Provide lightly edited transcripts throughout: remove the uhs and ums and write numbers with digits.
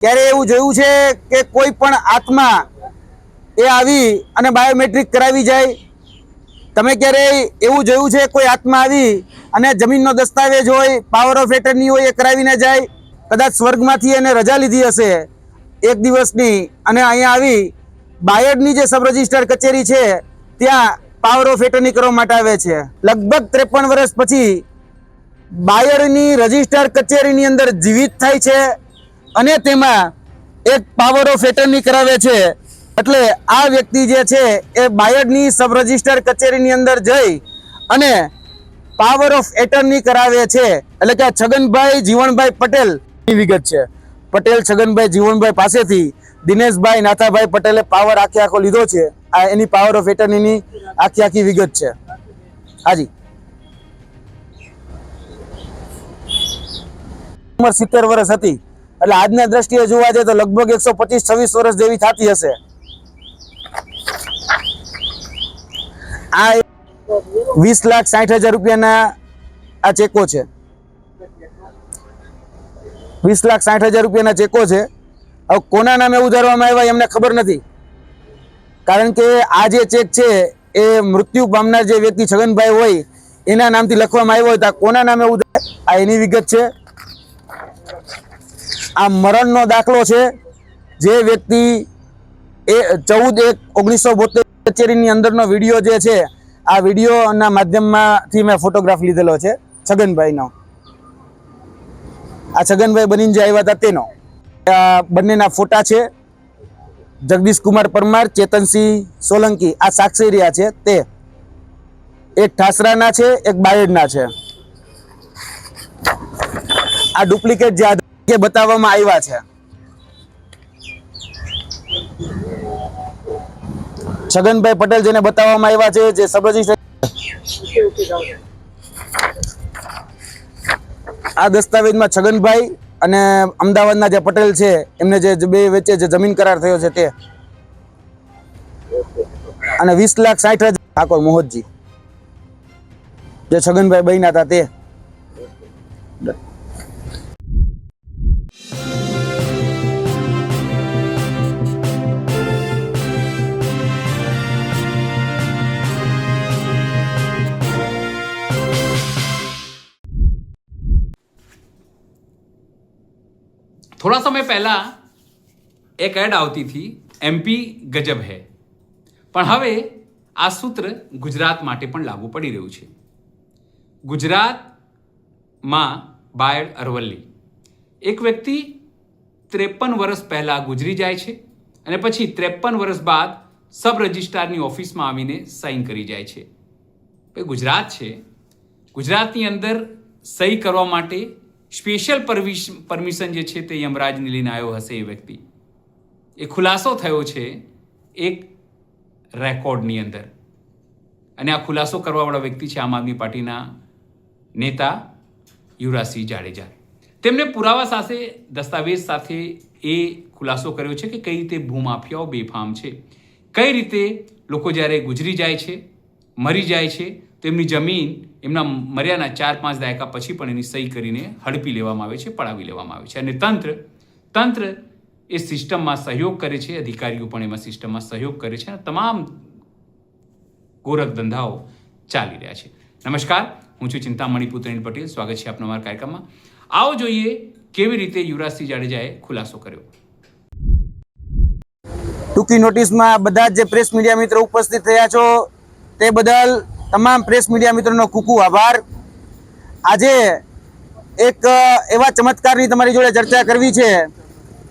ક્યારે એવું જોયું છે કે કોઈ પણ આત્મા એ આવી અને બાયોમેટ્રિક કરાવી જાય? તમે ક્યારે એવું જોયું છે કોઈ આત્મા આવી અને જમીનનો દસ્તાવેજ હોય, પાવર ઓફ એટર્ની હોય, એ કરાવીને જાય? કદાચ સ્વર્ગમાંથી એને રજા લીધી હશે એક દિવસની અને અહીંયા આવી બાયડની જે સબ રજિસ્ટર કચેરી છે ત્યાં પાવર ઓફ એટર્ની કરવા માટે આવે છે. લગભગ 53 વર્ષ પછી બાયડની રજિસ્ટર કચેરીની અંદર જીવિત થાય છે અને તેમાં એક પાવર ઓફ એટર્ની કરાવે છે. એટલે આ વ્યક્તિ જે છે એ બાયડની સબ રજિસ્ટર કચેરીની અંદર જઈ અને પાવર ઓફ એટર્ની કરાવે છે. એટલે કે છગનભાઈ જીવણભાઈ પટેલ ની વિગત છે. પટેલ છગનભાઈ જીવણભાઈ પાસેથી દિનેશભાઈ નાથાભાઈ પટેલે પાવર આખો લીધો છે. આ એની પાવર ઓફ એટર્નીની આખી વિગત છે. હાજી, ઉંમર 70 વર્ષ હતી. એટલે આજના દ્રષ્ટિએ જોવા જાય તો લગભગ 125-26 વર્ષ જેવી થતી હશે. આ 20,60,000 રૂપિયાના આ ચેકો છે. 20,60,000 રૂપિયાના ચેકો છે. હવે કોના નામે ઉધારવામાં આવ્યા એમને ખબર નથી, કારણ કે આ જે ચેક છે એ મૃત્યુ પામનાર જે વ્યક્તિ છગનભાઈ હોય એના નામથી લખવામાં આવ્યો હોય તો કોના નામે ઉધાર, આ એની વિગત છે. આ મરણનો દાખલો છે. જે વ્યક્તિ એ 14/1/1972 કચેરીની અંદરનો વિડીયો જે છે, આ વિડીયોના માધ્યમમાંથી મેં ફોટોગ્રાફ લીધેલો છે છગનભાઈનો. આ છગનભાઈ બનીને જે આવ્યા હતા તેનો આ બંનેના ફોટા છે. જગદીશ કુમાર પરમાર, ચેતનસિંહ સોલંકી આ સાક્ષી રહ્યા છે. તે એક ઠાસરાના છે, એક બાયડના છે. આ ડુપ્લિકેટ જે બતાવવામાં આવ્યા છે. છગનભાઈ પટેલ જેને બતાવવામાં આવ્યા છે, જે સબ રજિસ્ટર આ દસ્તાવેજમાં છગનભાઈ અને અમદાવાદના જે પટેલ છે એમને જે બે વચ્ચે જે જમીન કરાર થયો છે તે, અને 20,60,000 ઠાકોર મોહનજી જે છગનભાઈ બન્યા હતા તે. थोड़ा समय पहला एक एड આવતી थी એમપી ગજબ હૈ, પણ હવે આ સૂત્ર ગુજરાત માટે પણ લાગુ પડી રહ્યું છે. ગુજરાતમાં બાયડ અરવલ્લી એક વ્યક્તિ 53 વર્ષ પહેલા ગુજરી જાય છે અને પછી 53 વર્ષ બાદ સબ રજિસ્ટ્રારની ઓફિસમાં આવીને સાઇન કરી જાય છે. ગુજરાત છે, ગુજરાતની અંદર સહી કરવા માટે સ્પેશિયલ પરમિશન જે છે તે યમરાજને લઈને આવ્યો હશે એ વ્યક્તિ. એ ખુલાસો થયો છે એક રેકોર્ડની અંદર, અને આ ખુલાસો કરવાવાળા વ્યક્તિ છે આમ આદમી પાર્ટીના નેતા યુવરાજસિંહ જાડેજા. તેમણે પુરાવા સાથે, દસ્તાવેજ સાથે એ ખુલાસો કર્યો છે કે કઈ રીતે ભૂમાફિયાઓ બેફામ છે, કઈ રીતે લોકો જ્યારે ગુજરી જાય છે, મરી જાય છે તો એમની જમીન એમના મર્યાના 4-5 દાયકા પછી પણ એની સહી કરીને હડપી લેવામાં આવે છે, પડાવી લેવામાં આવે છે. અને તંત્ર એ સિસ્ટમમાં સહયોગ કરે છે, અધિકારીઓ પણ એમાં સિસ્ટમમાં સહયોગ કરે છે, અને તમામ ગોરખ ધંધાઓ ચાલી રહ્યા છે. નમસ્કાર, હું છું ચિંતામણી પુત્રેણ પટેલ. સ્વાગત છે આપનો અમારા કાર્યક્રમમાં. આવો જોઈએ કેવી રીતે યુવરાજસિંહ જાડેજાએ ખુલાસો કર્યો. ટૂંકી નોટિસમાં બધા જ જે પ્રેસ મીડિયા મિત્રો ઉપસ્થિત થયા છો તે બદલ તમામ પ્રેસ મીડિયા મિત્રોનો ખૂબ ખૂબ આભાર. આજે એક એવા ચમત્કારની તમારી જોડે ચર્ચા કરવી છે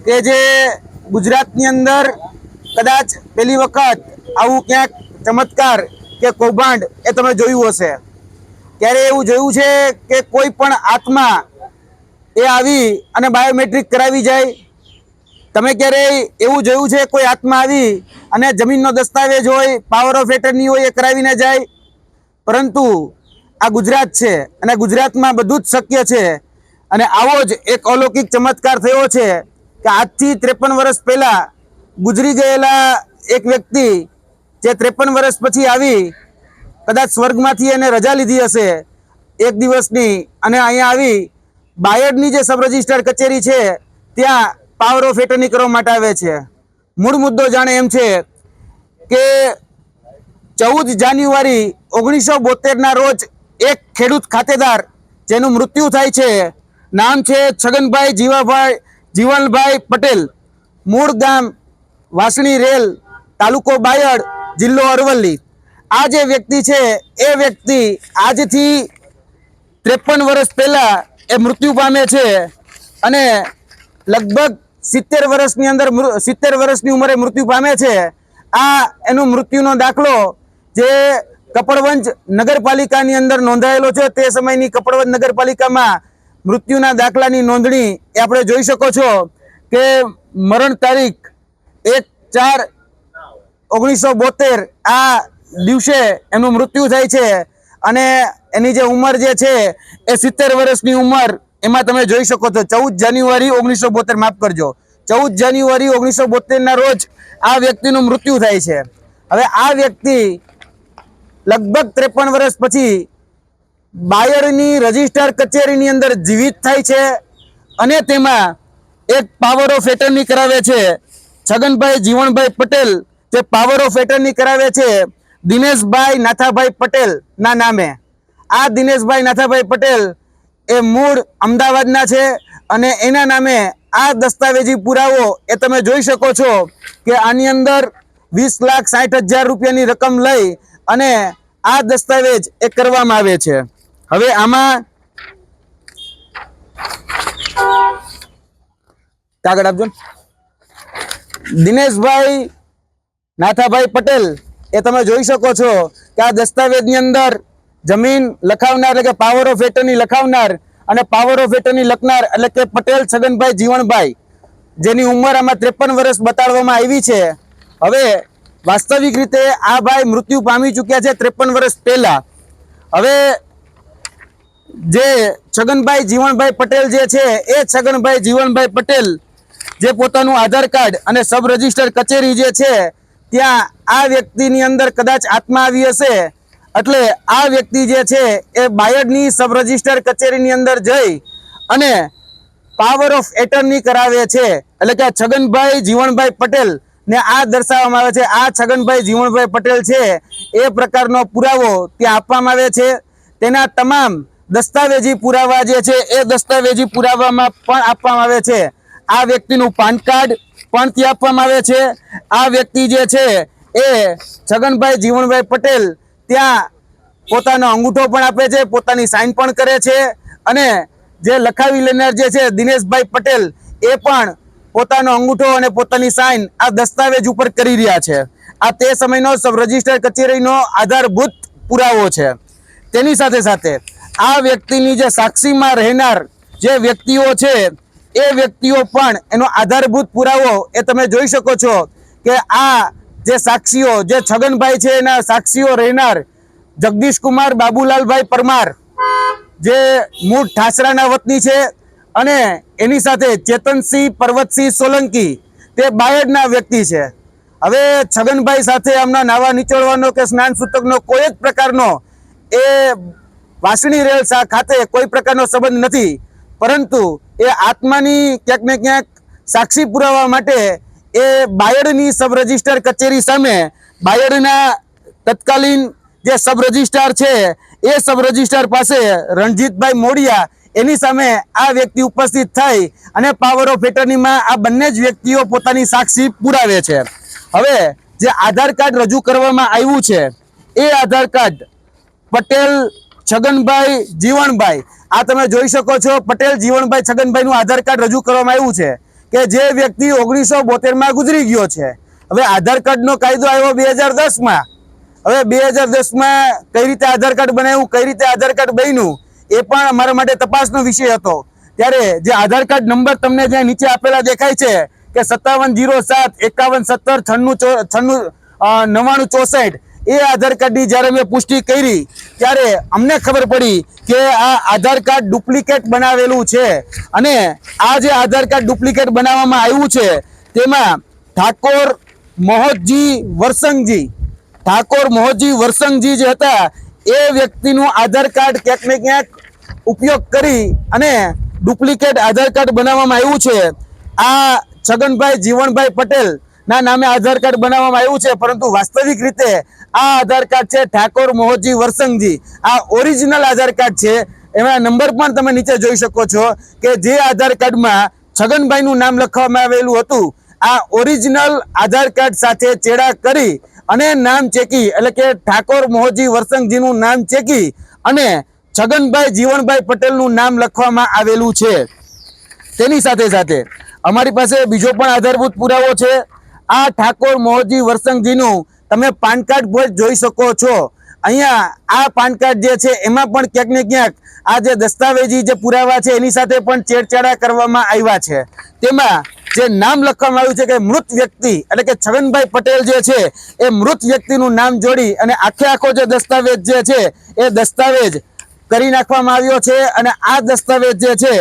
કે જે ગુજરાતની અંદર કદાચ પહેલી વખત આવું ક્યાંક ચમત્કાર કે કૌભાંડ એ તમે જોયું હશે. ક્યારે એવું જોયું છે કે કોઈ પણ આત્મા એ આવી અને બાયોમેટ્રિક કરાવી જાય? તમે ક્યારે એવું જોયું છે કોઈ આત્મા આવી અને જમીનનો દસ્તાવેજ હોય, પાવર ઓફ એટર્ની હોય, એ કરાવીને જાય? પરંતુ આ ગુજરાત છે અને ગુજરાતમાં બધું જ શક્ય છે. અને આવો જ એક અલૌકિક ચમત્કાર થયો છે કે આજથી 53 વર્ષ પહેલા ગુજરી ગયેલા એક વ્યક્તિ જે 53 વર્ષ પછી આવી, કદાચ સ્વર્ગમાંથી એને રજા લીધી હશે એક દિવસની અને અહીંયા આવી બાયડની જે સબ રજિસ્ટર કચેરી છે ત્યાં પાવર ઓફ એટર્ની કરવા માટે આવે છે. મૂળ મુદ્દો જાણે એમ છે કે 14 જાન્યુઆરી 1972 રોજ એક ખેડૂત ખાતેદાર જેનું મૃત્યુ થાય છે, નામ છે છગનભાઈ જીવનભાઈ પટેલ, મૂળ ગામ વાસણી રેલ, તાલુકો બાયડ, જિલ્લો અરવલ્લી. આ જે વ્યક્તિ છે એ વ્યક્તિ આજથી 53 વર્ષ પહેલા એ મૃત્યુ પામે છે અને લગભગ 70 વર્ષની ઉંમરે મૃત્યુ પામે છે. આ એનો મૃત્યુનો દાખલો જે કપડવંજ નગરપાલિકાની અંદર નોંધાયેલો છે, તે સમયની કપડવંજ નગરપાલિકામાં મૃત્યુના દાખલાની નોંધણી એ આપણે જોઈ શકો છો કે મરણ તારીખ 1/4/1972 આ દિવસે એનું મૃત્યુ થાય છે અને એની જે ઉંમર જે છે એ 70 વર્ષની ઉંમર એમાં તમે જોઈ શકો છો. 14 જાન્યુઆરી 1972, માફ કરજો, 14 જાન્યુઆરી 1972 રોજ આ વ્યક્તિનું મૃત્યુ થાય છે. હવે આ વ્યક્તિ લગભગ 53 વર્ષ પછી બાયડની રજિસ્ટ્રાર કચેરીની અંદર જીવિત થાય છે અને તેમાં એક પાવર ઓફ એટર્ની કરાવે છે. છગનભાઈ જીવણભાઈ પટેલ જે પાવર ઓફ એટર્ની કરાવે છે દિનેશભાઈ નાથાભાઈ પટેલ ના નામે. આ દિનેશભાઈ નાથાભાઈ પટેલ એ મૂળ અમદાવાદના છે અને એના નામે આ દસ્તાવેજી પુરાવો એ તમે જોઈ શકો છો કે આની અંદર 20,60,000 રૂપિયાની રકમ લઈ અને આ દસ્તાવેજ એ કરવામાં આવે છે. હવે આમાં કાગળ આપજો. દિનેશભાઈ નાથાભાઈ પટેલ એ તમે જોઈ શકો છો કે આ દસ્તાવેજની અંદર જમીન લખાવનાર એટલે કે પાવર ઓફ એટર્ની લખાવનાર અને પાવર ઓફ એટર્ની લખનાર એટલે કે પટેલ છગનભાઈ જીવણભાઈ, જેની ઉંમર આમાં 53 વર્ષ બતાડવામાં આવી છે. હવે વાસ્તવિક રીતે આ ભાઈ મૃત્યુ પામી ચૂક્યા છે 53 વર્ષ પહેલા. હવે જે છગનભાઈ જીવણભાઈ પટેલ જે છે એ છગનભાઈ જીવણભાઈ પટેલ જે પોતાનું આધાર કાર્ડ અને સબ રજિસ્ટર કચેરી જે છે ત્યાં આ વ્યક્તિની અંદર કદાચ આત્મા આવી હશે, એટલે આ વ્યક્તિ જે છે એ બાયડની સબ રજિસ્ટર કચેરીની અંદર જઈ અને પાવર ઓફ એટર્ની કરાવે છે. એટલે કે છગનભાઈ જીવણભાઈ પટેલ ને આ દર્શાવવામાં આવે છે આ છગનભાઈ જીવણભાઈ પટેલ છે એ પ્રકારનો પુરાવો ત્યાં આપવામાં આવે છે. તેના તમામ દસ્તાવેજી પુરાવા જે છે એ દસ્તાવેજી પુરાવામાં પણ આપવામાં આવે છે. આ વ્યક્તિનું પાન કાર્ડ પણ ત્યાં આપવામાં આવે છે. આ વ્યક્તિ જે છે એ છગનભાઈ જીવણભાઈ પટેલ ત્યાં પોતાનો અંગૂઠો પણ આપે છે, પોતાની સાઇન પણ કરે છે અને જે લખાવી લેનાર જે છે દિનેશભાઈ પટેલ એ પણ પોતાનો અંગૂઠો અને પોતાની સાઇન આ દસ્તાવેજ ઉપર કરી રહ્યા છે. આ તે સમયનો સબ રજિસ્ટર કચેરીનો આધારભૂત પુરાવો છે. તેની સાથે સાથે આ વ્યક્તિની જે સાક્ષીમાં રહેનાર જે વ્યક્તિઓ છે એ વ્યક્તિઓ પણ એનો આધારભૂત પુરાવો એ તમે જોઈ શકો છો કે આ જે સાક્ષીઓ જે છગનભાઈ છે એના સાક્ષીઓ રહેનાર જગદીશકુમાર બાબુલાલભાઈ પરમાર જે મૂળ ઠાસરાના વતની છે અને એની સાથે ચેતનસિંહ પર્વતસિંહ સોલંકી તે બાયડના વ્યક્તિ છે. હવે છગનભાઈ સાથે આમના નાવા નીચોડવાનો કે સ્નાન સૂતકનો કોઈ જ પ્રકારનો એ વાસણી રેલ ખાતે કોઈ પ્રકારનો સંબંધ નથી, પરંતુ એ આત્માની ક્યાંક ને ક્યાંક સાક્ષી પુરાવા માટે એ બાયડની સબ રજિસ્ટર કચેરી સામે બાયડના તત્કાલીન જે સબ રજિસ્ટ્રાર છે એ સબ રજિસ્ટ્રાર પાસે રણજીતભાઈ મોડિયા એની સામે આ વ્યક્તિ ઉપસ્થિત થઈ અને પાવર ઓફ એટર્નીમાં આ બંને જ વ્યક્તિઓ પોતાની સાક્ષી પુરાવે છે. હવે જે આધાર કાર્ડ રજૂ કરવામાં આવ્યું છે એ આધાર કાર્ડ પટેલ છગનભાઈ જીવણભાઈ, આ તમે જોઈ શકો છો પટેલ જીવણભાઈ છગનભાઈનું આધાર કાર્ડ રજૂ કરવામાં આવ્યું છે કે જે વ્યક્તિ 1972માં ગુજરી ગયો છે. હવે આધાર કાર્ડનો કાયદો આવ્યો 2010માં. હવે 2010માં કઈ રીતે આધાર કાર્ડ બનાવ્યું, કઈ રીતે આધાર કાર્ડ બન્યું એ પણ અમારા માટે તપાસનો વિષય હતો. ત્યારે જે આધાર કાર્ડ નંબર તમને જ્યાં નીચે આપેલા દેખાય છે કે 57075117969964 એ આધાર કાર્ડની જ્યારે મેં પુષ્ટિ કરી ત્યારે અમને ખબર પડી કે આ આધાર કાર્ડ ડુપ્લિકેટ બનાવેલું છે અને આ જે આધાર કાર્ડ ડુપ્લિકેટ બનાવવામાં આવ્યું છે તેમાં ઠાકોર મોહનજી વરસંગજી જે હતા એ વ્યક્તિનું આધાર કાર્ડ ક્યાંક ને ક્યાંક ઉપયોગ કરી અને ડુપ્લિકેટ આધાર કાર્ડ બનાવવામાં આવ્યું છે. આ છગનભાઈ જીવણભાઈ પટેલ ના નામે આધાર કાર્ડ બનાવવામાં આવ્યું છે, પરંતુ વાસ્તવિક રીતે આ આધાર કાર્ડ છે ઠાકોર મોહજી વરસંગજી. આ ઓરિજિનલ આધાર કાર્ડ છે. એમાં નંબર પણ તમે નીચે જોઈ શકો છો કે જે આધાર કાર્ડમાં છગનભાઈનું નામ લખવામાં આવેલું હતું, આ ઓરિજિનલ આધાર કાર્ડ સાથે ચેડા કરી અને નામ ચેકી, એટલે કે ઠાકોર મોહજી વરસંગજીનું નામ ચેકી અને છગનભાઈ જીવણભાઈ પટેલનું નામ લખવામાં આવેલું છે. તેની સાથે સાથે અમારી પાસે બીજો પણ આધારભૂત પુરાવો છે. આ ઠાકોર મોહજી વરસંગજીનું તમે પાન કાર્ડ પણ જોઈ શકો છો. અહીંયા આ પાન કાર્ડ જે છે એમાં પણ ક્યાંક ને ક્યાંક આ જે દસ્તાવેજી જે પુરાવા છે એની સાથે પણ છેડછાડા કરવામાં આવ્યા છે. તેમાં જે નામ લખવામાં આવ્યું છે કે મૃત વ્યક્તિ, એટલે કે છગનભાઈ પટેલ જે છે એ મૃત વ્યક્તિનું નામ જોડી અને આખો જે દસ્તાવેજ જે છે એ દસ્તાવેજ કરી નાખવામાં આવ્યો છે. અને આ દસ્તાવેજ જે છે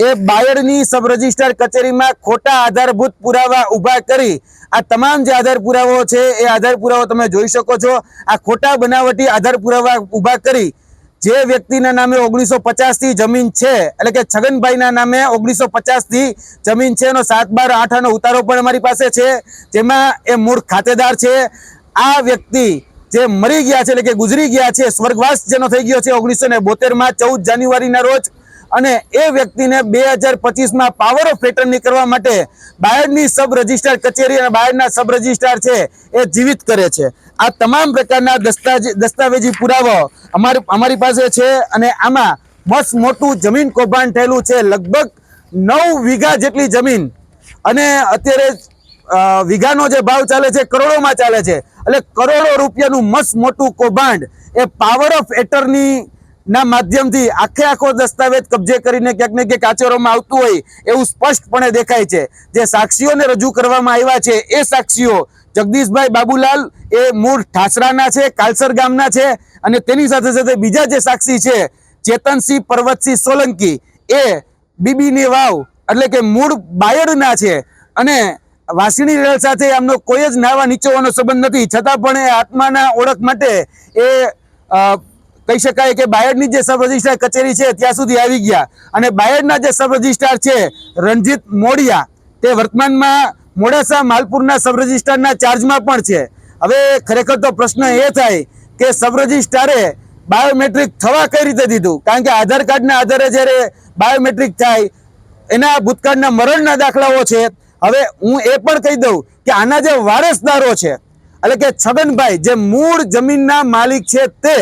એ બાયડની સબ રજિસ્ટ્રાર કચેરીમાં ખોટા આધારભૂત પુરાવા ઊભા કરી આ તમામ જે આધાર પુરાવો છે એ આધાર પુરાવો તમે જોઈ શકો છો. આ ખોટા બનાવટી આધાર પુરાવા ઊભા કરી જે વ્યક્તિના નામે 1950 થી જમીન છે, એટલે કે છગનભાઈના નામે 1950 થી જમીન છે, એનો 7/12/8 આનો ઉતારો પણ અમારી પાસે છે, જેમાં એ મૂળ ખાતેદાર છે. આ વ્યક્તિ જે મરી ગયા છે, એટલે કે ગુજરી ગયા છે, સ્વર્ગવાસ જેનો થઈ ગયો છે 1972 14 જાન્યુઆરીના રોજ, અને એ વ્યક્તિને 2025માં પાવર ઓફ એટર્ની કરવા માટે બાયડની સબ રજિસ્ટ્રાર કચેરી અને બાયડના સબ રજિસ્ટ્રાર છે એ જીવિત કરે છે. આ તમામ પ્રકારના દસ્તાવેજી પુરાવો અમારી પાસે છે. અને આમાં મસ્ત મોટું જમીન કૌભાંડ થયેલું છે, લગભગ 9 વીઘા જેટલી જમીન, અને અત્યારે વીઘાનો જે ભાવ ચાલે છે કરોડોમાં ચાલે છે. એટલે કરોડો રૂપિયાનું મસ્ત મોટું કૌભાંડ એ પાવર ઓફ એટર્ની ના માધ્યમથી આખો દસ્તાવેજ કબજે કરીને ક્યાંક ને ક્યાંક આચરવામાં આવતું હોય એવું સ્પષ્ટપણે દેખાય છે. જે સાક્ષીઓને રજૂ કરવામાં આવ્યા છે એ સાક્ષીઓ જગદીશભાઈ બાબુલાલ એ મૂળ ઠાસરાના છે, કાલસર ગામના છે, અને તેની સાથે સાથે બીજા જે સાક્ષી છે ચેતનસિંહ પર્વતસિંહ સોલંકી એ બીબીની વાવ, એટલે કે મૂળ બાયડના છે, અને વાસણી રેલ સાથે એમનો કોઈ જ નાવા નીચોવાનો સંબંધ નથી, છતાં પણ એ આત્માના ઓળખ માટે એ કહી શકાય કે બાયડની જે સબ રજિસ્ટ્રાર કચેરી છે ત્યાં સુધી આવી ગયા. અને બાયડના જે સબ રજિસ્ટ્રાર છે રણજીત મોડિયા, તે વર્તમાનમાં મોડાસા માલપુરના સબ રજિસ્ટ્રારના ચાર્જમાં પણ છે. હવે ખરેખર તો પ્રશ્ન એ થાય કે સબ રજિસ્ટ્રારે બાયોમેટ્રિક થવા કઈ રીતે દીધું? કારણ કે આધાર કાર્ડના આધારે જ્યારે બાયોમેટ્રિક થાય, એના ભૂતકાળના મરણના દાખલાઓ છે. હવે હું એ પણ કહી દઉં કે આના જે વારસદારો છે, એટલે કે છગનભાઈ જે મૂળ જમીનના માલિક છે, તે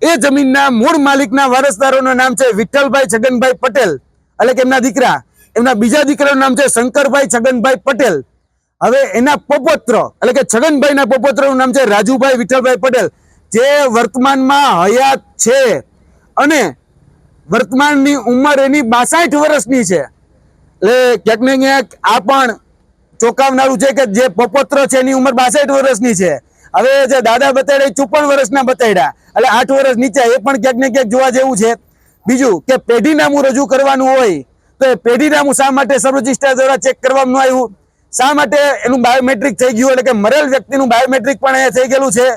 એ જમીનના મૂળ માલિકના વારસદારોનું નામ છે વિઠ્ઠલભાઈ છગનભાઈ પટેલ, એટલે કે એમના દીકરા. એમના બીજા દીકરાનું નામ છે શંકરભાઈ છગનભાઈ પટેલ. હવે એના પોપોત્ર, એટલે કે છગનભાઈના પોપોત્રનું નામ છે રાજુભાઈ વિઠ્ઠલભાઈ પટેલ, જે વર્તમાનમાં હયાત છે, અને વર્તમાનની ઉંમર એની 62 વર્ષની છે. એટલે ક્યાંક ને ક્યાંક આ પણ ચોંકાવનારું છે કે જે પોપોત્ર છે એની ઉંમર 62 વર્ષની છે. હવે જે દાદા બતાડ્યા 54 વર્ષના બતાડ્યા, એટલે 8 વર્ષ નીચે, એ પણ ક્યાંક ને ક્યાંક જોવા જેવું છે. બીજું કે પેઢીનામું રજૂ કરવાનું હોય તો એ પેઢીનામું શા માટે સબ રજિસ્ટ્રાર દ્વારા ચેક કરવામાં ન આવ્યું? શા માટે એનું બાયોમેટ્રિક થઈ ગયું? એટલે કે મરેલ વ્યક્તિનું બાયોમેટ્રિક પણ અહીંયા થઈ ગયેલું છે,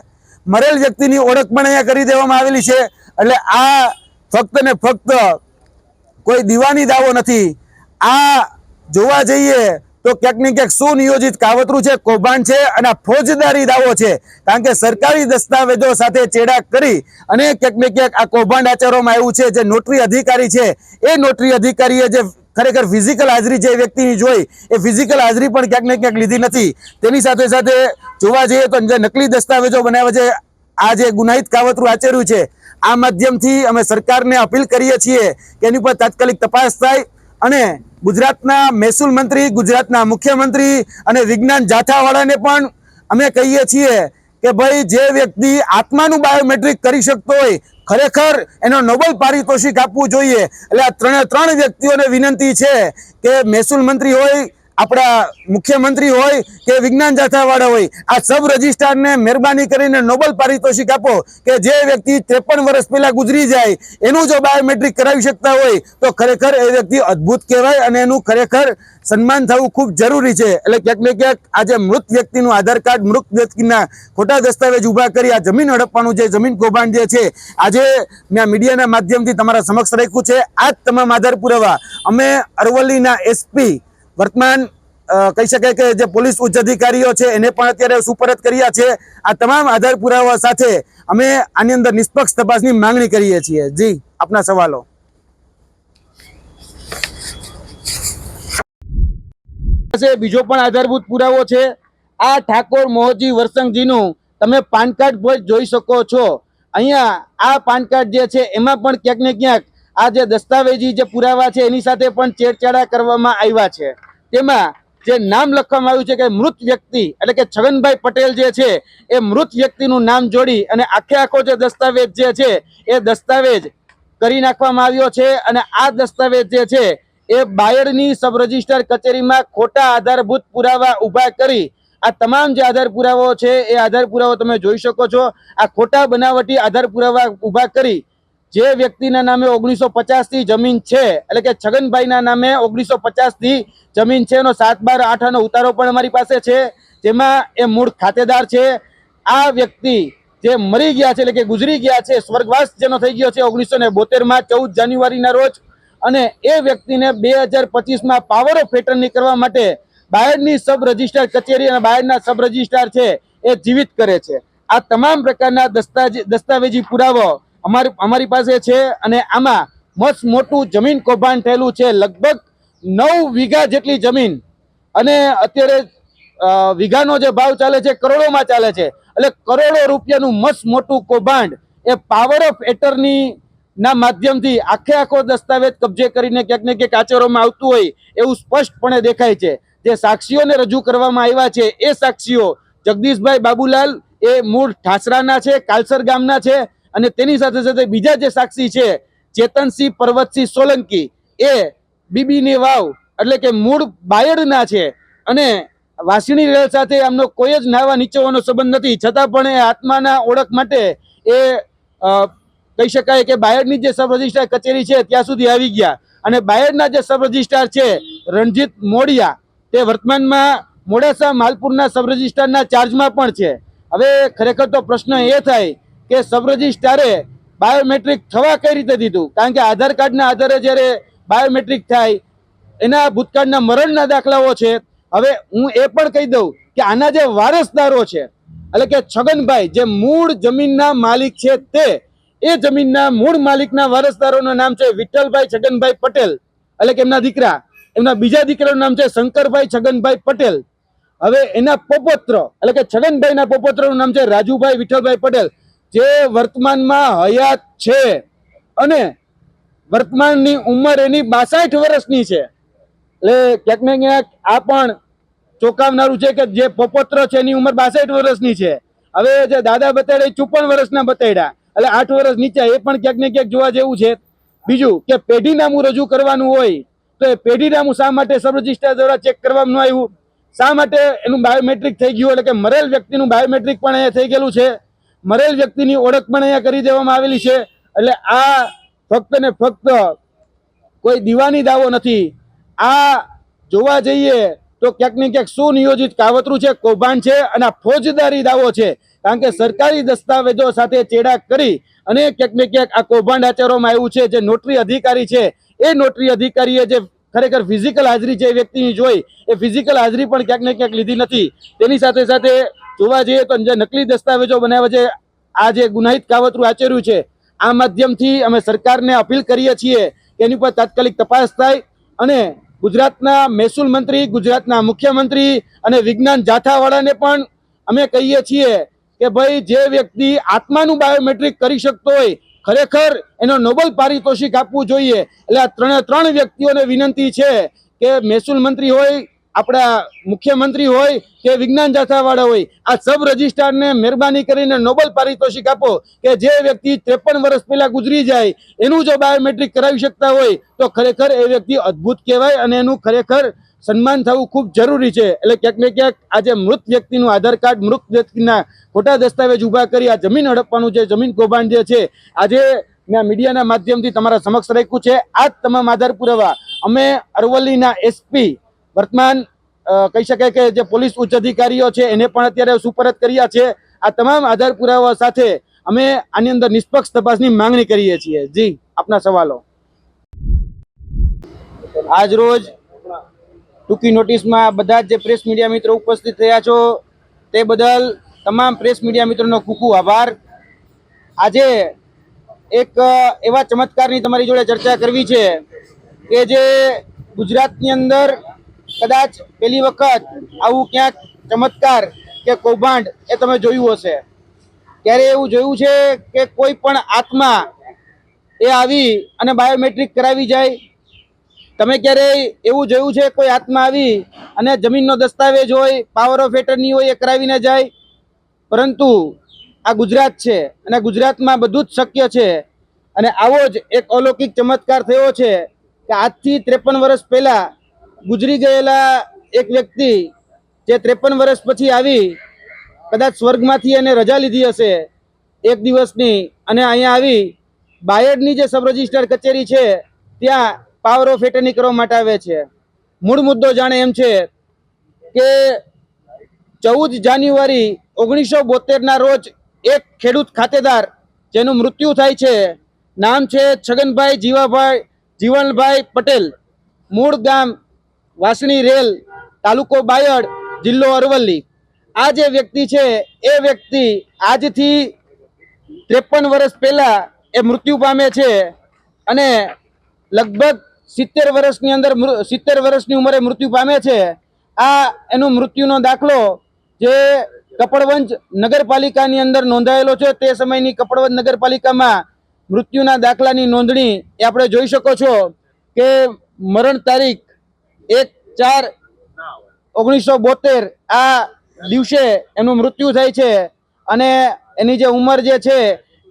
મરેલ વ્યક્તિની ઓળખ પણ અહીંયા કરી દેવામાં આવેલી છે. એટલે આ ફક્ત ને ફક્ત કોઈ દીવાની દાવો નથી. આ જોવા જઈએ તો ક્યાંક ને ક્યાંક સુનિયોજિત કાવતરું છે, કૌભાંડ છે, અને ફોજદારી દાવો છે. કારણ કે સરકારી દસ્તાવેજો સાથે ચેડા કરી અને ક્યાંક ને ક્યાંક આ કૌભાંડ આચરવામાં આવ્યું છે. જે નોટરી અધિકારી છે એ નોટરી અધિકારીએ જે ખરેખર ફિઝિકલ હાજરી જે વ્યક્તિની જોઈ, એ ફિઝિકલ હાજરી પણ ક્યાંક ને ક્યાંક લીધી નથી. તેની સાથે સાથે જોવા જઈએ તો જે નકલી દસ્તાવેજો બનાવ્યા છે, આ જે ગુનાહિત કાવતરું આચર્યું છે, આ માધ્યમથી અમે સરકારને અપીલ કરીએ છીએ કે એની પર તાત્કાલિક તપાસ થાય, અને ગુજરાતના મહેસૂલ મંત્રી, ગુજરાતના મુખ્યમંત્રી અને વિજ્ઞાન જાથાવાળાને પણ અમે કહીએ છીએ કે ભાઈ જે વ્યક્તિ આત્માનું બાયોમેટ્રિક કરી શકતો હોય, ખરેખર એનો નોબેલ પારિતોષિક આપવું જોઈએ. એટલે આ ત્રણ વ્યક્તિઓને વિનંતી છે કે મહેસૂલ મંત્રી હોય, આપણા મુખ્યમંત્રી હોય કે વિજ્ઞાન જાથાવાળા હોય, આ સબ રજિસ્ટ્રારને મહેરબાની કરીને નોબેલ પારિતોષિક આપો કે જે વ્યક્તિ 53 વર્ષ પહેલા ગુજરી જાય એનું જો બાયોમેટ્રિક કરાવી શકતા હોય તો ખરેખર એ વ્યક્તિ અદ્ભુત કહેવાય, અને એનું ખરેખર સન્માન થવું ખૂબ જરૂરી છે. એટલે ક્યાંક ને ક્યાંક આજે મૃત વ્યક્તિનું આધાર કાર્ડ, મૃત વ્યક્તિના ખોટા દસ્તાવેજ ઊભા કરી આ જમીન હડપવાનું જે જમીન કૌભાંડ જે છે, આજે મેં મીડિયાના માધ્યમથી તમારા સમક્ષ રાખ્યું છે. આ જ તમામ આધાર પુરાવા અમે અરવલ્લીના એસપી વર્તમાન કહી શકાય કે જે પોલીસ ઉચ્ચ અધિકારીઓ છે એને પણ અત્યારે સુપરત કર્યા છે. આ તમામ આધાર પુરાવા સાથે અમે આની અંદર નિષ્પક્ષ તપાસની માંગણી કરીએ છીએ. જી, આપના સવાલો. બીજો પણ આધારભૂત પુરાવો છે. આ ઠાકોર મોહજી વરસંગજીનું તમે પાન કાર્ડ પણ જોઈ શકો છો. અહીંયા આ પાન કાર્ડ જે છે એમાં પણ ક્યાંક ને ક્યાંક આ જે દસ્તાવેજી જે પુરાવા છે એની સાથે પણ છેડછાડા કરવામાં આવ્યા છે. તેમાં જે નામ લખવામાં આવ્યું છે કે મૃત વ્યક્તિ એટલે કે છગનભાઈ પટેલ જે છે એ મૃત વ્યક્તિનું નામ જોડી અને આખો જે દસ્તાવેજ જે છે એ દસ્તાવેજ કરી નાખવામાં આવ્યો છે. અને આ દસ્તાવેજ જે છે એ બાયડની સબ રજિસ્ટ્રાર કચેરીમાં ખોટા આધારભૂત પુરાવા ઊભા કરી આ તમામ જે આધાર પુરાવાઓ છે એ આધાર પુરાવો તમે જોઈ શકો છો. આ ખોટા બનાવટી આધાર પુરાવા ઊભા કરી જે વ્યક્તિના નામે 1950 થી જમીન છે એટલે કે છગનભાઈના નામે 1950 થી જમીન છે એનો 7/12/8 નો ઉતારો પણ અમારી પાસે છે, જેમાં એ મૂળ ખાતેદાર છે. આ વ્યક્તિ જે મરી ગયા છે એટલે કે ગુજરી ગયા છે, સ્વર્ગવાસ જેનો થઈ ગયો છે 1972 માં 14 જાન્યુઆરીના રોજ, અને એ વ્યક્તિને 2025 પાવર ઓફ એટર્ની કરવા માટે બાયડની સબ રજિસ્ટ્રાર કચેરી અને બાયડના સબ રજિસ્ટ્રાર છે એ જીવિત કરે છે. આ તમામ પ્રકારના દસ્તાવેજી પુરાવો અમારી પાસે છે. અને આમાં મસ્ત મોટું જમીન કૌભાંડ થયેલું છે, લગભગ 9 વીઘા જેટલી જમીન, અને અત્યારે વીઘાનો જે ભાવ ચાલે છે કરોડોમાં ચાલે છે. એટલે કરોડો રૂપિયાનું મસ્ત મોટું કૌભાંડ એ પાવર ઓફ એટર્ની ના માધ્યમથી આખો દસ્તાવેજ કબજે કરીને ક્યાંક ને ક્યાંક આચરવામાં આવતું હોય એવું સ્પષ્ટપણે દેખાય છે. જે સાક્ષીઓને રજૂ કરવામાં આવ્યા છે એ સાક્ષીઓ જગદીશભાઈ બાબુલાલ એ મૂળ ઠાસરાના છે, કાલસર ગામના છે, અને તેની સાથે સાથે બીજા જે સાક્ષી છે ચેતનસિંહ પર્વતસિંહ સોલંકી એ બીબીની વાવ એટલે કે મૂળ બાયડના છે, અને વાસણી રેલ સાથે આમનો કોઈ જ નાવા નીચોવાનો સંબંધ નથી. છતાં પણ એ આત્માના ઓળખ માટે એ કહી શકાય કે બાયડની જે સબ રજિસ્ટ્રાર કચેરી છે ત્યાં સુધી આવી ગયા. અને બાયડના જે સબ રજિસ્ટ્રાર છે રણજીત મોડિયા તે વર્તમાનમાં મોડાસા માલપુરના સબ રજિસ્ટ્રારના ચાર્જમાં પણ છે. હવે ખરેખર તો પ્રશ્ન એ થાય કે સબ રજિસ્ટ્રારે બાયોમેટ્રિક થવા કઈ રીતે દીધું? કારણ કે આધાર કાર્ડના આધારે જ્યારે બાયોમેટ્રિક થાય એના ભૂતકાળના મરણના દાખલાઓ છે. હવે હું એ પણ કહી દઉં કે આના જે વારસદારો છે એટલે કે છગનભાઈ જે મૂળ જમીનના માલિક છે તે એ જમીનના મૂળ માલિકના વારસદારોનું નામ છે વિઠ્ઠલભાઈ છગનભાઈ પટેલ એટલે કે એમના દીકરા, એમના બીજા દીકરાનું નામ છે શંકરભાઈ છગનભાઈ પટેલ. હવે એના પોપોત્ર એટલે કે છગનભાઈના પોપોત્રનું નામ છે રાજુભાઈ વિઠ્ઠલભાઈ પટેલ, જે વર્તમાનમાં હયાત છે અને વર્તમાનની ઉંમર એની 62 વર્ષની છે. એટલે ક્યાંક ને ક્યાંક આ પણ ચોંકાવનારું છે કે જે પોપોત્ર છે એની ઉંમર 62 વર્ષની છે. હવે જે દાદા બતાડ્યા 54 વર્ષના બતાડ્યા એટલે 8 વર્ષ નીચે, એ પણ ક્યાંક ને ક્યાંક જોવા જેવું છે. બીજું કે પેઢીનામું રજૂ કરવાનું હોય તો એ પેઢીનામું શા માટે સબ રજિસ્ટ્રાર દ્વારા ચેક કરવામાં આવ્યું? શા માટે એનું બાયોમેટ્રિક થઈ ગયું? એટલે કે મરેલ વ્યક્તિનું બાયોમેટ્રિક પણ અહીંયા થઈ ગયેલું છે, મરેલ વ્યક્તિની ઓળખ પણ અહીંયા કરી દેવામાં આવેલી છે. એટલે આ ફક્ત ને ફક્ત કોઈ દીવાની દાવો નથી. આ જોવા જઈએ તો ક્યાંક ને ક્યાંક સુનિયોજિત કાવતરું છે, કૌભાંડ છે, અને આ ફોજદારી દાવો છે. કારણ કે સરકારી દસ્તાવેજો સાથે ચેડા કરી અને ક્યાંક ને ક્યાંક આ કૌભાંડ આચરવામાં આવ્યું છે. જે નોટરી અધિકારી છે એ નોટરી અધિકારીએ જે ખરેખર ફિઝિકલ હાજરી જે વ્યક્તિની જોઈ એ ફિઝિકલ હાજરી પણ ક્યાંક ને ક્યાંક લીધી નથી. તેની સાથે સાથે જોવા જઈએ તો જે નકલી દસ્તાવેજો બનાવ્યા છે, આ જે ગુનાહિત કાવતરું આચર્યું છે, આ માધ્યમથી અમે સરકારને અપીલ કરીએ છીએ કે એની પર તાત્કાલિક તપાસ થાય અને ગુજરાતના મહેસૂલ મંત્રી, ગુજરાતના મુખ્યમંત્રી અને વિજ્ઞાન જાથાવાળાને પણ અમે કહીએ છીએ કે ભાઈ જે વ્યક્તિ આત્માનું બાયોમેટ્રિક કરી શકતો હોય ખરેખર એનો નોબેલ પારિતોષિક આપવું જોઈએ. એટલે આ ત્રણ વ્યક્તિઓને વિનંતી છે કે મહેસૂલ મંત્રી હોય, આપણા મુખ્યમંત્રી હોય કે વિજ્ઞાન જાથાવાળા હોય, આ સબ રજિસ્ટ્રારને મહેરબાની કરીને નોબેલ પારિતોષિક આપો કે જે વ્યક્તિ 53 વર્ષ પહેલા ગુજરી જાય એનું જો બાયોમેટ્રિક કરાવી શકતા હોય તો ખરેખર એ વ્યક્તિ અદ્ભુત કહેવાય અને એનું ખરેખર સન્માન થવું ખૂબ જરૂરી છે. એટલે ક્યાંક ને ક્યાંક આજે મૃત વ્યક્તિનું આધાર કાર્ડ, મૃત વ્યક્તિના ખોટા દસ્તાવેજ ઉભા કરી આ જમીન હડપવાનું છે, જમીન કૌભાંડ જે છે, આજે મેં મીડિયાના માધ્યમથી તમારા સમક્ષ રાખ્યું છે. આ જ તમામ આધાર પુરાવા અમે અરવલ્લીના એસપી, વર્તમાન કહી શકાય કે જે પોલીસ ઉચ્ચ અધિકારીઓ છે એને પણ અત્યારે સુપરત કર્યા છે. આ તમામ આધાર પુરાવા સાથે અમે આની અંદર નિષ્પક્ષ તપાસની માંગણી કરીએ છીએ. જી, આપના સવાલો. આજ રોજ ટૂંકી નોટિસમાં બધા જ જે પ્રેસ મીડિયા મિત્રો ઉપસ્થિત થયા છો તે બદલ તમામ પ્રેસ મીડિયા મિત્રોનો ખૂબ ખૂબ આભાર. આજે એક એવા ચમત્કારની તમારી જોડે ચર્ચા કરવી છે કે જે ગુજરાતની અંદર કદાચ પહેલી વખત આવું ક્યાંક ચમત્કાર કે કૌભાંડ એ તમે જોયું હશે. ક્યારે એવું જોયું છે કે કોઈ પણ આત્મા એ આવી અને બાયોમેટ્રિક કરાવી જાય? તમે ક્યારેય એવું જોયું છે કોઈ આત્મા આવી અને જમીનનો દસ્તાવેજ હોય, પાવર ઓફ એટર્ની હોય એ કરાવીને જાય? પરંતુ આ ગુજરાત છે અને ગુજરાતમાં બધું જ શક્ય છે. અને આવો જ એક અલૌકિક ચમત્કાર થયો છે કે આજથી 53 વર્ષ પહેલા ગુજરી ગયેલા એક વ્યક્તિ જે 53 વર્ષ પછી આવી, કદાચ સ્વર્ગમાંથી એને રજા લીધી હશે એક દિવસની, અને અહીંયા આવી બાયડની જે સબ રજિસ્ટર કચેરી છે ત્યાં પાવર ઓફ એટર્ની કરવા માટે આવે છે. મૂળ મુદ્દો જાણે એમ છે કે 14 જાન્યુઆરી 1972 રોજ એક ખેડૂત ખાતેદાર જેનું મૃત્યુ થાય છે, નામ છે છગનભાઈ જીવણભાઈ પટેલ, મૂળ ગામ વાસણી રેલ, તાલુકો બાયડ, જિલ્લો અરવલ્લી. આ જે વ્યક્તિ છે એ વ્યક્તિ આજથી 53 વર્ષ પહેલા એ મૃત્યુ પામે છે અને લગભગ 70 વર્ષની ઉંમરે મૃત્યુ પામે છે. આ એનું મૃત્યુનો દાખલો જે કપડવંજ નગરપાલિકાની અંદર નોંધાયેલો છે, તે સમયની કપડવંજ નગરપાલિકામાં મૃત્યુના દાખલાની નોંધણી એ આપણે જોઈ શકો છો કે મરણ તારીખ 1/4/1972 આ દિવસે એનું મૃત્યુ થાય છે અને એની જે ઉંમર જે છે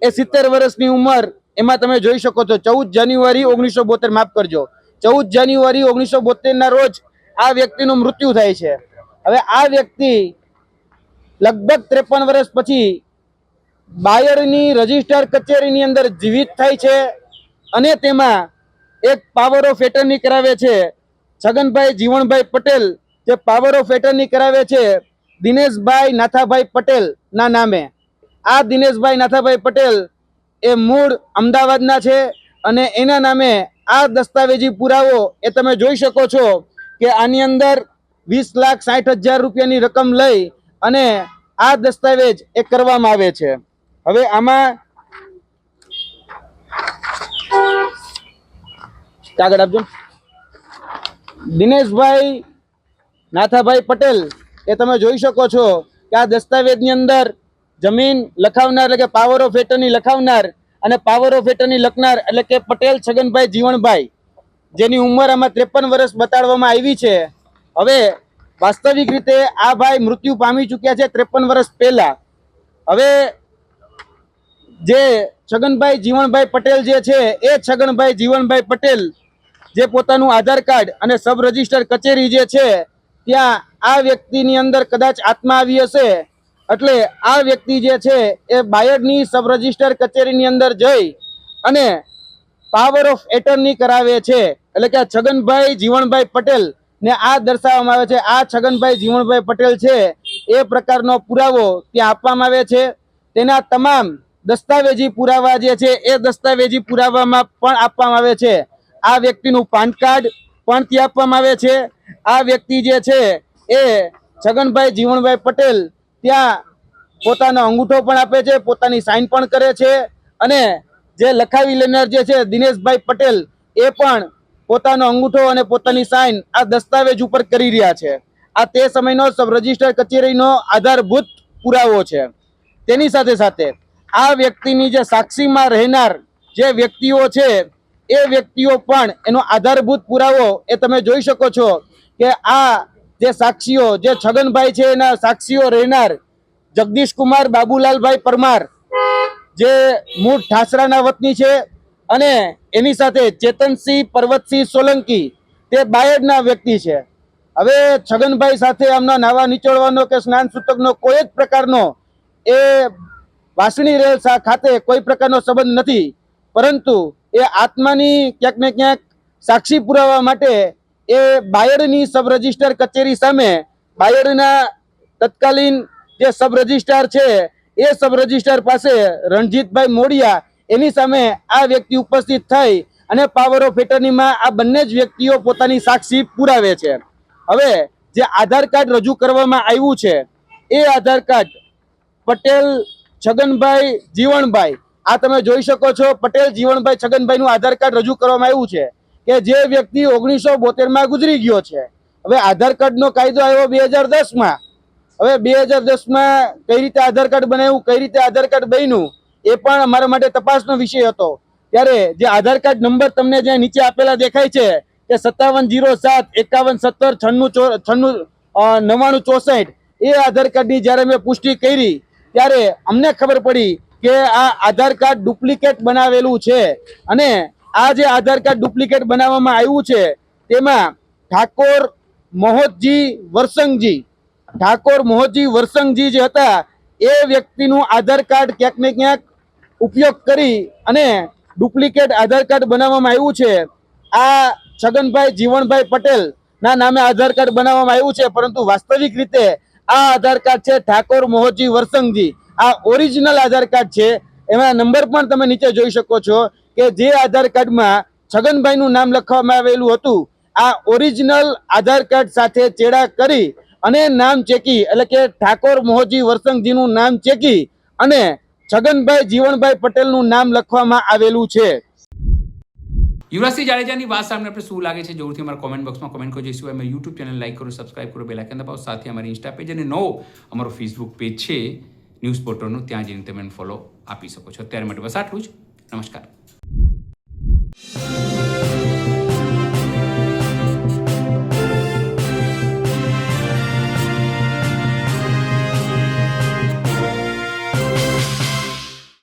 એ 70 વર્ષની ઉંમર એમાં તમે જોઈ શકો છો. 14 જાન્યુઆરી 1972, માફ કરજો, 14 જાન્યુઆરી 1972 રોજ આ વ્યક્તિનું મૃત્યુ થાય છે. હવે આ વ્યક્તિ લગભગ 53 વર્ષ પછી બાયડની રજિસ્ટર કચેરીની અંદર જીવિત થાય છે અને તેમાં એક પાવર ઓફ એટર્ની કરાવે છે. છગનભાઈ જીવણભાઈ પટેલ જે પાવર ઓફ એટર્ની કરાવે છે દિનેશભાઈ નાથાભાઈ પટેલ ના નામે. આ દિનેશભાઈ નાથાભાઈ પટેલ એ મૂળ અમદાવાદના છે અને એના નામે આ દસ્તાવેજી પુરાવો એ તમે જોઈ શકો છો કે આની અંદર 20,60,000 રૂપિયાની રકમ લઈ અને આ દસ્તાવેજ એ કરવામાં આવે છે. હવે આમાં કાગળ આપજો. દિનેશભાઈ નાથાભાઈ પટેલ એ તમે જોઈ શકો છો કે આ દસ્તાવેજની અંદર જમીન લખાવનાર એટલે કે પાવર ઓફ એટર્ની લખાવનાર અને પાવર ઓફ એટર્ની લખનાર એટલે કે પટેલ છગનભાઈ જીવણભાઈ, જેની ઉંમર આમાં 53 વર્ષ બતાડવામાં આવી છે. હવે વાસ્તવિક રીતે આ ભાઈ મૃત્યુ પામી ચૂક્યા છે 53 વર્ષ પહેલા. હવે જે છગનભાઈ જીવણભાઈ પટેલ જે છે એ છગનભાઈ જીવણભાઈ પટેલ જે પોતાનું આધાર કાર્ડ અને સબ રજિસ્ટર કચેરી જે છે ત્યાં આ વ્યક્તિની અંદર કદાચ આત્મા આવી હશે, એટલે આ વ્યક્તિ જે છે એ બાયડની સબ રજિસ્ટર કચેરીની અંદર જઈ અને પાવર ઓફ એટર્ની કરાવે છે. એટલે કે છગનભાઈ જીવણભાઈ પટેલ ને આ દર્શાવવામાં આવે છે આ છગનભાઈ જીવણભાઈ પટેલ છે એ પ્રકારનો પુરાવો ત્યાં આપવામાં આવે છે. તેના તમામ દસ્તાવેજી પુરાવા જે છે એ દસ્તાવેજી પુરાવામાં પણ આપવામાં આવે છે. આ વ્યક્તિનું પાન કાર્ડ પણ ત્યાં આપવામાં આવે છે. આ વ્યક્તિ જે છે એ છગનભાઈ જીવણભાઈ પટેલ ત્યાં પોતાનો અંગૂઠો પણ આપે છે, પોતાની સાઇન પણ કરે છે અને જે લખાવી લેનાર જે છે દિનેશભાઈ પટેલ એ પણ પોતાનો અંગૂઠો અને પોતાની સાઇન આ દસ્તાવેજ ઉપર કરી રહ્યા છે. આ તે સમયનો સબ રજિસ્ટર કચેરીનો આધારભૂત પુરાવો છે. તેની સાથે સાથે આ વ્યક્તિની જે સાક્ષીમાં રહેનાર જે વ્યક્તિઓ છે એ વ્યક્તિઓ પણ એનો આધારભૂત પુરાવો એ તમે જોઈ શકો છો કે આ જે સાક્ષીઓ જે છગનભાઈ છે એના સાક્ષીઓ રહેનાર જગદીશકુમાર બાબુલાલભાઈ પરમાર જે મૂળ ઠાસરાના વતની છે અને એની સાથે ચેતનસિંહ પર્વતસિંહ સોલંકી તે બાયડના વ્યક્તિ છે. હવે છગનભાઈ સાથે આમનો નાવા નીચોડવાનો કે સ્નાન સૂતકનો કોઈ જ પ્રકારનો એ વાસણી રેલ ખાતે કોઈ પ્રકારનો સંબંધ નથી, પરંતુ એ આત્માની ક્યાંક ને ક્યાંક સાક્ષી પુરાવા માટે એ બાયડની સબ રજિસ્ટર કચેરી સામે બાયડના તત્કાલીન જે સબ રજિસ્ટ્રાર છે એ સબ રજિસ્ટ્રાર પાસે રણજીતભાઈ મોડિયા એની સામે આ વ્યક્તિ ઉપસ્થિત થઈ અને પાવર ઓફ એટર્નીમાં આ બંને જ વ્યક્તિઓ પોતાની સાક્ષી પુરાવે છે. હવે જે આધાર કાર્ડ રજૂ કરવામાં આવ્યું છે એ આધાર કાર્ડ પટેલ છગનભાઈ જીવણભાઈ, આ તમે જોઈ શકો છો, પટેલ જીવણભાઈ છગનભાઈનું આધાર કાર્ડ રજૂ કરવામાં આવ્યું છે કે જે વ્યક્તિ 1972માં ગુજરી ગયો છે. હવે આધાર કાર્ડનો કાયદો આવ્યો 2010માં. હવે 2010માં કઈ રીતે આધાર કાર્ડ બનાવ્યું, કઈ રીતે આધાર કાર્ડ બન્યું, એ પણ અમારા માટે તપાસનો વિષય હતો. ત્યારે જે આધાર કાર્ડ નંબર તમને જ્યાં નીચે આપેલા દેખાય છે કે 570751569994, એ આધાર કાર્ડની જ્યારે મેં પુષ્ટિ કરી ત્યારે અમને ખબર પડી કે આ આધાર કાર્ડ ડુપ્લિકેટ બનાવેલું છે. અને આ જે આધાર કાર્ડ ડુપ્લિકેટ બનાવવામાં આવ્યું છે તેમાં ઠાકોર મોહતજી વરસંગજી જે હતા એ વ્યક્તિનું આધાર કાર્ડ ક્યાંક ને ક્યાંક ઉપયોગ કરી અને ડુપ્લિકેટ આધાર કાર્ડ બનાવવામાં આવ્યું છે. આ છગનભાઈ જીવણભાઈ પટેલ ના નામે આધાર કાર્ડ બનાવવામાં આવ્યું છે, પરંતુ વાસ્તવિક રીતે આ આધાર કાર્ડ છે ઠાકોર મોહતજી વરસંગજી. આ ઓરિજિનલ આધાર કાર્ડ છે. એમાં નંબર પણ તમે નીચે જોઈ શકો છો કે જે આધાર કાર્ડમાં છગનભાઈનું નામ લખવામાં આવેલું હતું, આ ઓરિજિનલ આધાર કાર્ડ સાથે ચેડા કરી અને નામ ચેકી, એટલે કે ઠાકોર મોહતજી વરસંગજીનું નામ ચેકી અને છગનભાઈ જીવણભાઈ પટેલનું નામ લખવામાં આવેલું છે. યુવરાજસિંહ જાડેજાની વાત સામે આપણે શું લાગે છે જરૂરથી અમારા કોમેન્ટ બોક્સમાં કોમેન્ટ કરજો. સિવાય અમે યુટ્યુબ ચેનલ લાઈક કરો, સબસ્ક્રાઇબ કરો, બેલ આઇકન દબાવો, સાથે અમારી ઇન્સ્ટા પેજ અને નવો અમારો ફેસબુક પેજ છે ન્યૂઝ પોર્ટલનું, ત્યાં જઈને તમે ફોલો આપી શકો છો. અત્યારે માટે બસ આટલું જ. નમસ્કાર.